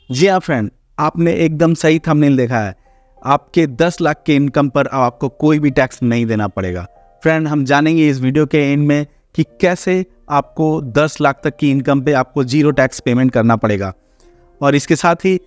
जी हाँ फ्रेंड, आपने एकदम सही थंबनेल देखा है। आपके 10 लाख के इनकम पर अब आपको कोई भी टैक्स नहीं देना पड़ेगा। फ्रेंड, हम जानेंगे इस वीडियो के एंड में कि कैसे आपको 10 लाख तक की इनकम पे आपको जीरो टैक्स पेमेंट करना पड़ेगा। और इसके साथ ही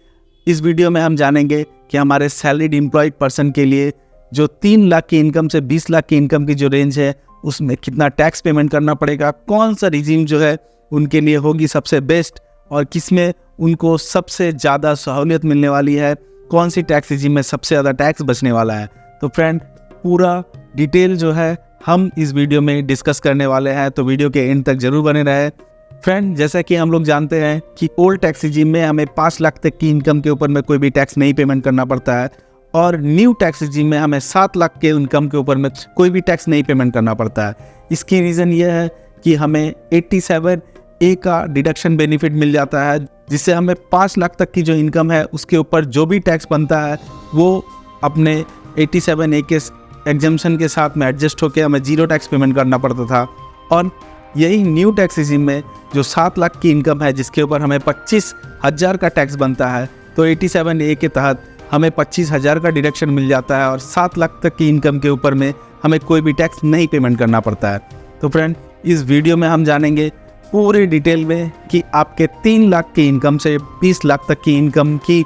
इस वीडियो में हम जानेंगे कि हमारे सैलरीड एम्प्लॉयड पर्सन के लिए जो 3 लाख की इनकम से 20 लाख की इनकम की जो रेंज है उसमें कितना टैक्स पेमेंट करना पड़ेगा, कौन सा रिजीम जो है उनके लिए होगी सबसे बेस्ट और किसमें उनको सबसे ज़्यादा सहूलियत मिलने वाली है, कौन सी टैक्स रिजीम में सबसे ज़्यादा टैक्स बचने वाला है। तो फ्रेंड, पूरा डिटेल जो है हम इस वीडियो में डिस्कस करने वाले हैं, तो वीडियो के एंड तक जरूर बने रहे। फ्रेंड, जैसा कि हम लोग जानते हैं कि ओल्ड टैक्स रिजीम में हमें 5 लाख तक की इनकम के ऊपर में कोई भी टैक्स नहीं पेमेंट करना पड़ता है और न्यू टैक्स रिजीम में हमें 7 लाख के इनकम के ऊपर में कोई भी टैक्स नहीं पेमेंट करना पड़ता है। इसकी रीज़न ये है कि हमें 87A का डिडक्शन बेनिफिट मिल जाता है, जिससे हमें 5 लाख तक की जो इनकम है उसके ऊपर जो भी टैक्स बनता है वो अपने 87A के एग्जम्पशन के साथ में एडजस्ट होकर हमें जीरो टैक्स पेमेंट करना पड़ता था। और यही न्यू टैक्स रिजीम में जो 7 लाख की इनकम है जिसके ऊपर हमें 25,000 का टैक्स बनता है, तो 87A के तहत हमें 25,000 का डिडक्शन मिल जाता है और 7 लाख तक की इनकम के ऊपर में हमें कोई भी टैक्स नहीं पेमेंट करना पड़ता है। तो फ्रेंड, इस वीडियो में हम जानेंगे पूरे डिटेल में कि आपके 3 लाख की इनकम से 20 लाख तक की इनकम की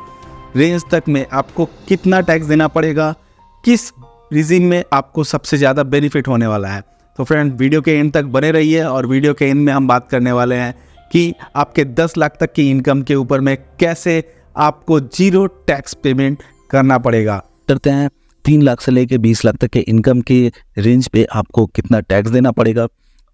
रेंज तक में आपको कितना टैक्स देना पड़ेगा, किस रिजीम में आपको सबसे ज़्यादा बेनिफिट होने वाला है। तो फ्रेंड, वीडियो के एंड तक बने रहिए और वीडियो के एंड में हम बात करने वाले हैं कि आपके 10 लाख तक की इनकम के ऊपर में कैसे आपको जीरो टैक्स पेमेंट करना पड़ेगा। करते हैं 3 लाख से लेके 20 लाख तक के इनकम की रेंज पे आपको कितना टैक्स देना पड़ेगा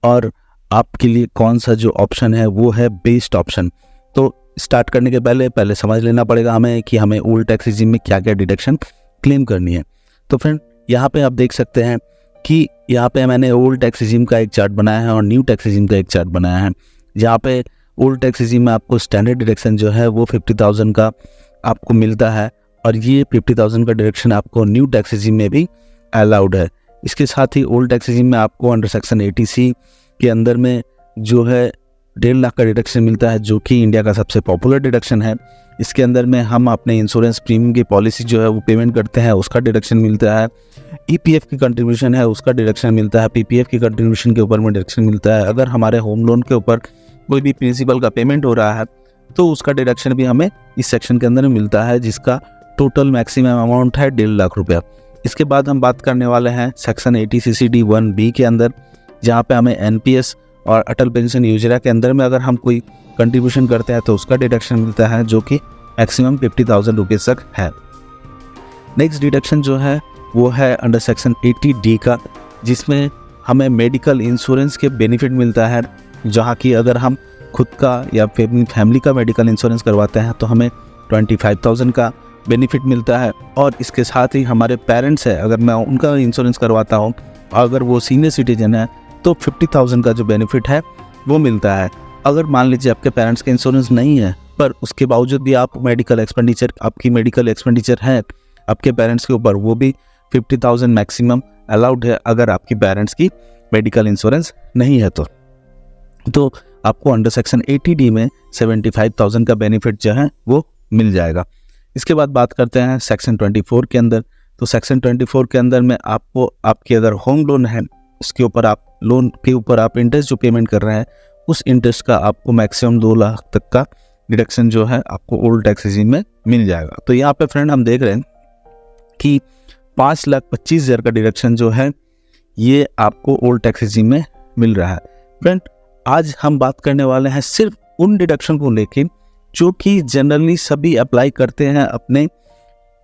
और आपके लिए कौन सा जो ऑप्शन है वो है बेस्ट ऑप्शन। तो स्टार्ट करने के पहले समझ लेना पड़ेगा हमें कि हमें ओल्ड टैक्स रिजीम में क्या क्या डिडक्शन क्लेम करनी है। तो फ्रेंड, यहाँ पे आप देख सकते हैं कि यहाँ पे मैंने ओल्ड टैक्स रिजीम का एक चार्ट बनाया है और न्यू टैक्स रिजीम का एक चार्ट बनाया है। जहाँ पे ओल्ड टैक्स रिजीम में आपको स्टैंडर्ड डिडक्शन जो है वो 50,000 का आपको मिलता है और ये 50,000 का डिडक्शन आपको न्यू टैक्स रिजीम में भी अलाउड है। इसके साथ ही ओल्ड टैक्स रिजीम में आपको अंडर सेक्शन 80C के अंदर में जो है 1.5 लाख का डिडक्शन मिलता है, जो कि इंडिया का सबसे पॉपुलर डिडक्शन है। इसके अंदर में हम अपने इंश्योरेंस प्रीमियम की पॉलिसी जो है वो पेमेंट करते हैं, उसका डिडक्शन मिलता है। EPF की कंट्रीब्यूशन है उसका डिडक्शन मिलता है। PPF की कंट्रीब्यूशन के ऊपर में डिडक्शन मिलता है। अगर हमारे होम लोन के ऊपर कोई भी प्रिंसिपल का पेमेंट हो रहा है तो उसका डिडक्शन भी हमें इस सेक्शन के अंदर मिलता है, जिसका टोटल मैक्सिमम अमाउंट है 1.5 लाख रुपया। इसके बाद हम बात करने वाले हैं सेक्शन 80CCD 1B के अंदर, जहाँ पे हमें NPS और अटल पेंशन योजना के अंदर में अगर हम कोई कंट्रीब्यूशन करते हैं तो उसका डिडक्शन मिलता है, जो कि मैक्सिमम 50,000 रुपीज़ तक है। नेक्स्ट डिडक्शन जो है वो है अंडर सेक्शन 80D का, जिसमें हमें मेडिकल इंश्योरेंस के बेनिफिट मिलता है, जहाँ की अगर हम खुद का या फैमिली का मेडिकल इंश्योरेंस करवाते हैं तो हमें 25,000 का बेनिफिट मिलता है। और इसके साथ ही हमारे पेरेंट्स है, अगर मैं उनका इंश्योरेंस करवाता हूँ, अगर वो सीनियर सिटीजन है तो 50,000 का जो बेनिफिट है वो मिलता है। अगर मान लीजिए आपके पेरेंट्स का इंश्योरेंस नहीं है पर उसके बावजूद भी आपकी मेडिकल एक्सपेंडिचर है आपके पेरेंट्स के ऊपर, वो भी 50,000 मैक्सिमम अलाउड है अगर आपकी पेरेंट्स की मेडिकल इंश्योरेंस नहीं है तो आपको अंडर सेक्शन 80D में 75,000 का बेनिफिट जो है वो मिल जाएगा। इसके बाद बात करते हैं सेक्शन 24 के अंदर। तो सेक्शन 24 के अंदर में आपको आपके अगर होम लोन है उसके ऊपर आप लोन के ऊपर आप इंटरेस्ट जो पेमेंट कर रहे हैं उस इंटरेस्ट का आपको मैक्सिमम 2 लाख तक का डिडक्शन जो है आपको ओल्ड टैक्स रिजीम में मिल जाएगा। तो यहाँ पे फ्रेंड हम देख रहे हैं कि 5,25,000 का डिडक्शन जो है ये आपको ओल्ड टैक्स रिजीम में मिल रहा है। फ्रेंड, आज हम बात करने वाले हैं सिर्फ उन डिडक्शन को लेके जो कि जनरली सभी अप्लाई करते हैं अपने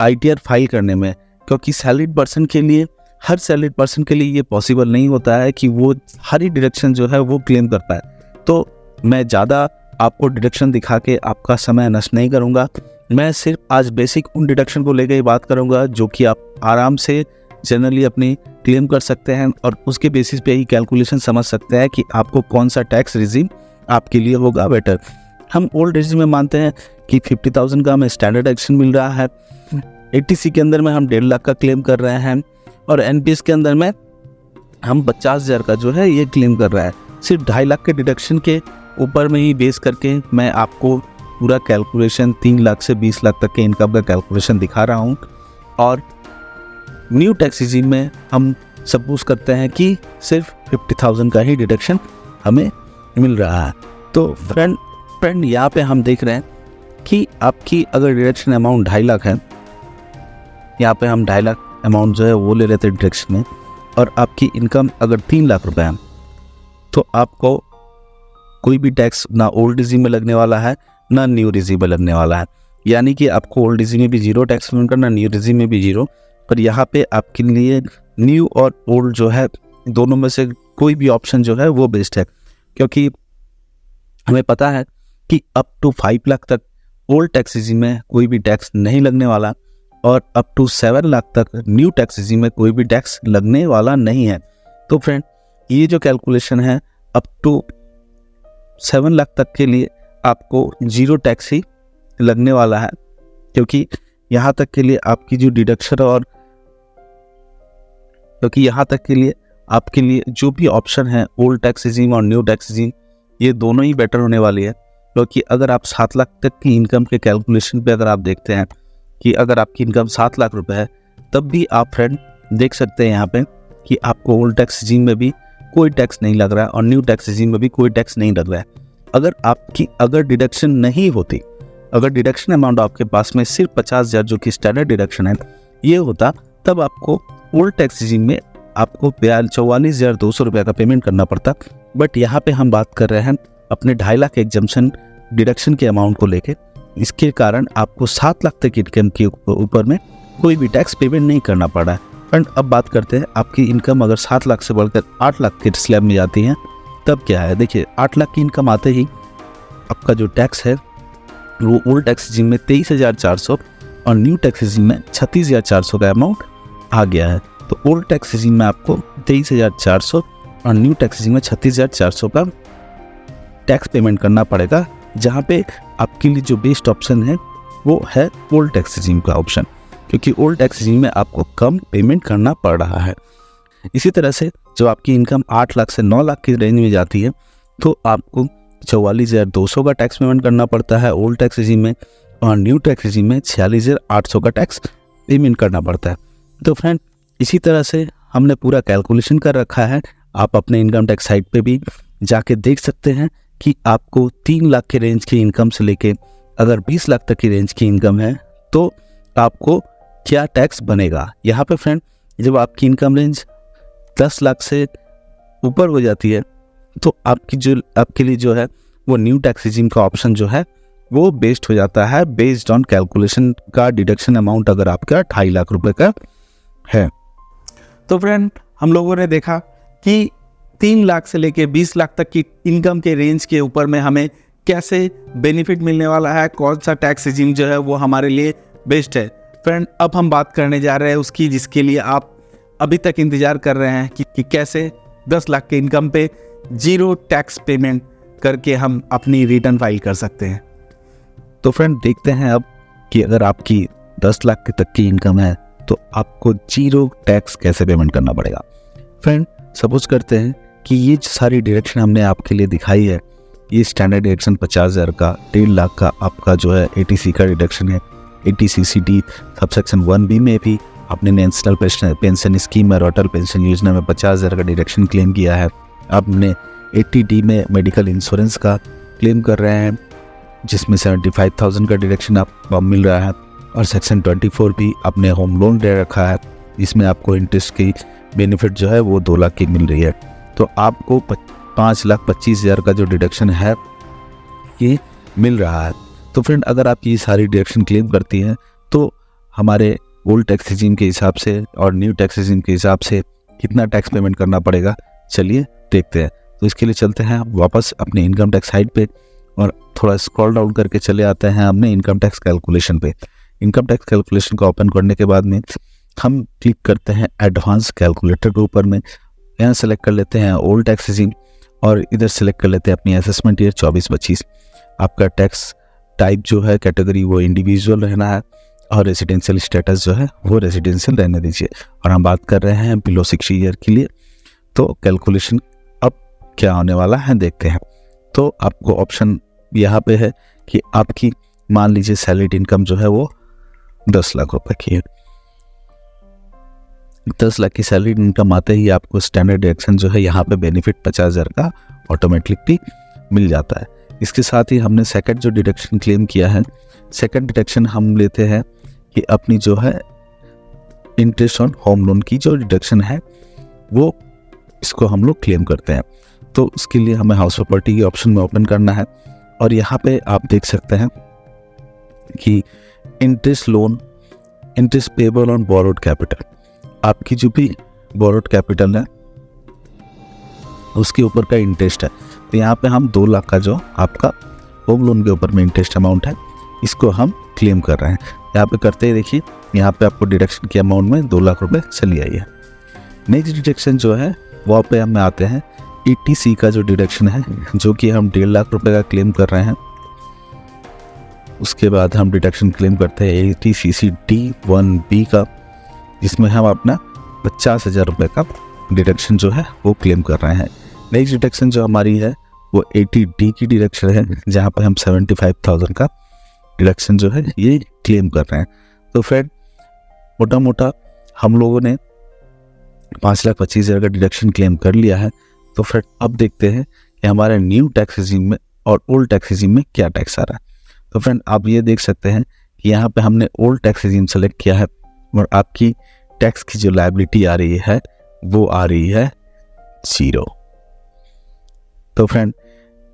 ITR फाइल करने में, क्योंकि सैलरीड पर्सन के लिए हर सैलरीड पर्सन के लिए ये पॉसिबल नहीं होता है कि वो हर ही डिडक्शन जो है वो क्लेम कर पाए। तो मैं ज़्यादा आपको डिडक्शन दिखा के आपका समय नष्ट नहीं करूँगा। मैं सिर्फ आज बेसिक उन डिडक्शन को लेकर ही बात करूँगा जो कि आप आराम से जनरली अपनी क्लेम कर सकते हैं और उसके बेसिस पे ही कैलकुलेशन समझ सकते हैं कि आपको कौन सा टैक्स रिजीम आपके लिए होगा बेटर। हम ओल्ड रिजीम में मानते हैं कि 50,000 का हमें स्टैंडर्ड एक्शन मिल रहा है, 80C के अंदर में हम 1.5 लाख का क्लेम कर रहे हैं और NPS के अंदर में हम 50,000 का जो है ये क्लेम कर रहा है। सिर्फ 2.5 लाख के डिडक्शन के ऊपर में ही बेस करके मैं आपको पूरा कैलकुलेशन 3 लाख से 20 लाख तक के इनकम का कैलकुलेशन दिखा रहा हूँ। और न्यू टैक्स रेजिम में हम सपोज करते हैं कि सिर्फ 50,000 का ही डिडक्शन हमें मिल रहा है। तो फ्रेंड यहाँ पे हम देख रहे हैं कि आपकी अगर डिडक्शन अमाउंट 2.5 लाख है, यहाँ पे हम 2.5 लाख अमाउंट जो है वो ले लेते हैं डिडक्शन में, और आपकी इनकम अगर 3 लाख रुपए है, तो आपको कोई भी टैक्स ना ओल्ड रेजिम में लगने वाला है ना न्यू रेजिम में लगने वाला है। यानी कि आपको ओल्ड रेजिम में भी 0 टैक्स पेमेंट करना, न्यू रेजिम में भी 0। पर यहाँ पे आपके लिए न्यू और ओल्ड जो है दोनों में से कोई भी ऑप्शन जो है वो बेस्ट है, क्योंकि हमें पता है कि अप टू 5 लाख तक ओल्ड टैक्स रेजिम में कोई भी टैक्स नहीं लगने वाला, और अप टू 7 लाख तक न्यू टैक्स रेजिम में कोई भी टैक्स लगने वाला नहीं है। तो फ्रेंड ये जो कैलकुलेशन है अप टू 7 लाख तक के लिए आपको 0 टैक्स ही लगने वाला है, क्योंकि यहाँ तक के लिए आपकी जो डिडक्शन और क्योंकि यहाँ तक के लिए आपके लिए जो भी ऑप्शन है ओल्ड टैक्स रेजिम और न्यू टैक्स रेजिम, ये दोनों ही बेटर होने वाली है। क्योंकि अगर आप 7 लाख तक की इनकम के कैलकुलेशन पे अगर आप देखते हैं कि अगर आपकी इनकम 7 लाख रुपए है, तब भी आप फ्रेंड देख सकते हैं यहाँ पे कि आपको ओल्ड टैक्स रेजिम में भी कोई टैक्स नहीं लग रहा है और न्यू टैक्स रेजिम में भी कोई टैक्स नहीं लग रहा है। अगर डिडक्शन नहीं होती, अगर डिडक्शन अमाउंट आपके पास में सिर्फ 50,000 जो कि स्टैंडर्ड डिडक्शन है ये होता, तब आपको ओल्ड टैक्स रेजिम में आपको 44,200 रुपये का पेमेंट करना पड़ता। बट यहाँ पे हम बात कर रहे हैं अपने 2.5 लाख एग्जम्पशन डिडक्शन के अमाउंट को लेके, इसके कारण आपको 7 लाख तक इनकम के ऊपर में कोई भी टैक्स पेमेंट नहीं करना पड़ रहा है। फ्रेंड अब बात करते हैं आपकी इनकम अगर 7 लाख से बढ़कर 8 लाख के स्लैब में जाती है, तब क्या है। देखिए 8 लाख की इनकम आते ही आपका जो टैक्स है वो ओल्ड टैक्स रेजिम में 23,400 और न्यू टैक्स रेजिम में 36,400 का अमाउंट आ गया है। तो ओल्ड टैक्स रेजिम में आपको 23,400 और न्यू टैक्स रेजिम में 36,400 का टैक्स पेमेंट करना पड़ेगा, जहाँ पे आपके लिए जो बेस्ट ऑप्शन है वो है ओल्ड टैक्स रेजिम का ऑप्शन, क्योंकि ओल्ड टैक्स रेजिम में आपको कम पेमेंट करना पड़ रहा है। इसी तरह से जो आपकी इनकम 8 लाख से 9 लाख की रेंज में जाती है, तो आपको 44,200 का टैक्स पेमेंट करना पड़ता है ओल्ड टैक्स रेजिम में, और न्यू टैक्स रेजिम में 46,800 का टैक्स पेमेंट करना पड़ता है। तो फ्रेंड इसी तरह से हमने पूरा कैलकुलेशन कर रखा है। आप अपने इनकम टैक्स साइट पे भी जाके देख सकते हैं कि आपको 3 लाख के रेंज की इनकम से लेके अगर 20 लाख तक की रेंज की इनकम है तो आपको क्या टैक्स बनेगा। यहाँ पे फ्रेंड जब आपकी इनकम रेंज 10 लाख से ऊपर हो जाती है, तो आपके लिए जो है वो न्यू टैक्स रेजिम का ऑप्शन जो है वो बेस्ट हो जाता है, बेस्ड ऑन कैलकुलेशन का डिडक्शन अमाउंट अगर आपका 2.5 लाख रुपए का है। तो फ्रेंड हम लोगों ने देखा कि 3 लाख से लेके 20 लाख तक की इनकम के रेंज के ऊपर में हमें कैसे बेनिफिट मिलने वाला है, कौन सा टैक्स रेजिम जो है वो हमारे लिए बेस्ट है। फ्रेंड अब हम बात करने जा रहे हैं उसकी जिसके लिए आप अभी तक इंतजार कर रहे हैं कि कैसे 10 लाख के इनकम पे 0 टैक्स पेमेंट करके हम अपनी रिटर्न फाइल कर सकते हैं। तो फ्रेंड देखते हैं अब कि अगर आपकी 10 लाख तक की इनकम है तो आपको 0 टैक्स कैसे पेमेंट करना पड़ेगा। फ्रेंड सपोज करते हैं कि ये सारी डिडक्शन हमने आपके लिए दिखाई है, ये स्टैंडर्ड डिडक्शन 50,000 का, 1.5 लाख का आपका जो है ATC का डिडक्शन है। ATCCD सबसेक्शन 1B में भी आपने नेशनल पेंशन स्कीम और अटल पेंशन योजना में 50,000 का डिडक्शन क्लेम किया है। आपने 80D में मेडिकल इंश्योरेंस का क्लेम कर रहे हैं, जिसमें 75,000 का डिडक्शन आपको मिल रहा है। और सेक्शन 24 भी आपने होम लोन ले रखा है, इसमें आपको इंटरेस्ट की बेनिफिट जो है वो 2 लाख की मिल रही है। तो आपको 5,25,000 का जो डिडक्शन है ये मिल रहा है। तो फ्रेंड अगर आप ये सारी डिडक्शन क्लेम करती हैं तो हमारे ओल्ड टैक्स रेजिम के हिसाब से और न्यू टैक्स रेजिम के हिसाब से कितना टैक्स पेमेंट करना पड़ेगा, चलिए देखते हैं। तो इसके लिए चलते हैं वापस अपने इनकम टैक्स साइट पे और थोड़ा स्क्रॉल डाउन करके चले आते हैं अपने इनकम टैक्स कैलकुलेशन पे। इनकम टैक्स कैलकुलेशन को ओपन करने के बाद में हम क्लिक करते हैं एडवांस कैलकुलेटर के ऊपर में। यहाँ सेलेक्ट कर लेते हैं ओल्ड टैक्स रेजिम और इधर सेलेक्ट कर लेते हैं अपनी असेसमेंट ईयर 24-25। आपका टैक्स टाइप जो है कैटेगरी वो इंडिविजुअल रहना है और रेजिडेंशियल स्टेटस जो है वो रेजिडेंशियल रहने दीजिए। और हम बात कर रहे हैं बिलो 60 ईयर के लिए। तो कैलकुलेशन अब क्या होने वाला है देखते हैं। तो आपको ऑप्शन यहाँ पे है कि आपकी मान लीजिए सैलरीड इनकम जो है वो 10 लाख रुपए की है। 10 लाख की सैलरीड इनकम आते ही आपको स्टैंडर्ड डिडक्शन जो है यहाँ पे बेनिफिट 50,000 का ऑटोमेटिकली मिल जाता है। इसके साथ ही हमने सेकंड जो डिडक्शन क्लेम किया है, सेकंड डिडक्शन हम लेते हैं कि अपनी जो है इंटरेस्ट ऑन होम लोन की जो डिडक्शन है वो इसको हम लोग क्लेम करते हैं। तो उसके लिए हमें हाउस प्रॉपर्टी के ऑप्शन में ओपन करना है और यहाँ पे आप देख सकते हैं कि interest payable on borrowed capital, आपकी जो भी बोरोड कैपिटल है उसके ऊपर का इंटरेस्ट है। तो यहाँ पे हम 2 लाख का जो आपका होम लोन के ऊपर में इंटरेस्ट अमाउंट है इसको हम क्लेम कर रहे हैं। यहाँ पे करते ही देखिए यहाँ पे आपको डिडक्शन के अमाउंट में 2 लाख रुपए चली आई है। नेक्स्ट डिडक्शन जो है वहाँ पे हमें आते हैं ETC का जो डिडक्शन है जो कि हम 1.5 लाख रुपए का क्लेम कर रहे हैं। उसके बाद हम डिडक्शन क्लेम करते हैं ATCC D1B का, जिसमें हम अपना 50,000 रुपये का डिडक्शन जो है वो क्लेम कर रहे हैं। नेक्स्ट डिडक्शन जो हमारी है वो 80D की डिडक्शन है जहाँ पर हम 75,000 का डिडक्शन जो है ये क्लेम कर रहे हैं। तो फ्रेंड मोटा मोटा हम लोगों ने 5,25,000 का डिडक्शन क्लेम कर लिया है। तो फ्रेंड अब देखते हैं कि हमारे न्यू टैक्स रिजीम में और ओल्ड टैक्स रिजीम में क्या टैक्स आ रहा है। तो फ्रेंड आप ये देख सकते हैं कि यहाँ पे हमने ओल्ड टैक्स रिजीम सेलेक्ट किया है और आपकी टैक्स की जो लायबिलिटी आ रही है वो आ रही है 0। तो फ्रेंड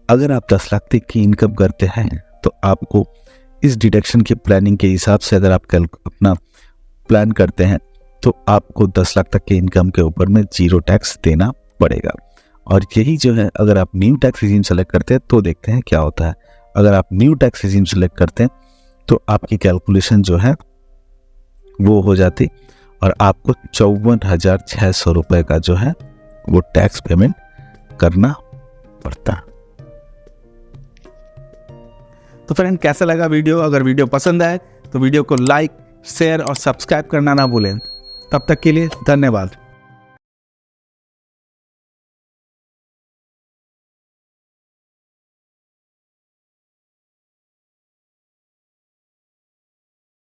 अगर आप 10 लाख तक की इनकम करते हैं तो आपको इस डिडक्शन के प्लानिंग के हिसाब से अगर आप कल अपना प्लान करते हैं तो आपको 10 लाख तक के इनकम के ऊपर में 0 टैक्स देना पड़ेगा। और यही जो है अगर आप न्यू टैक्स रिजीम सेलेक्ट करते हैं तो देखते हैं क्या होता है। अगर आप न्यू टैक्स रिजीम सेलेक्ट करते हैं तो आपकी कैलकुलेशन जो है वो हो जाती और आपको 54,600 रुपये का जो है वो टैक्स पेमेंट करना पड़ता। तो फ्रेंड कैसा लगा वीडियो? अगर वीडियो पसंद आए तो वीडियो को लाइक, शेयर और सब्सक्राइब करना ना भूलें। तब तक के लिए धन्यवाद।